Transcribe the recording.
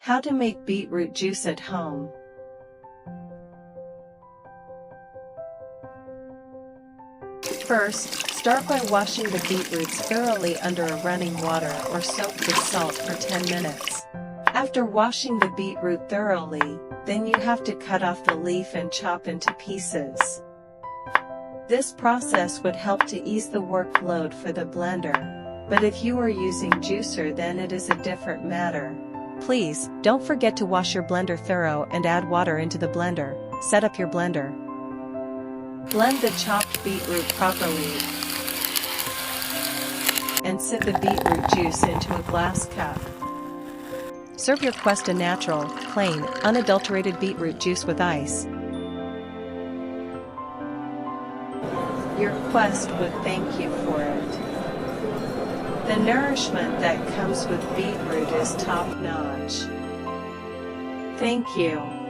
How to make beetroot juice at home. First, start by washing the beetroots thoroughly under a running water or soaked with salt for 10 minutes. After washing the beetroot thoroughly, then you have to cut off the leaf and chop into pieces. This process would help to ease the workload for the blender, but if you are using juicer then it is a different matter. Please, don't forget to wash your blender thorough and add water into the blender. Set up your blender. Blend the chopped beetroot properly and sip the beetroot juice into a glass cup. Serve your quest a natural, plain, unadulterated beetroot juice with ice. Your quest would thank you for it. The nourishment that comes with beetroot is top-notch. Thank you.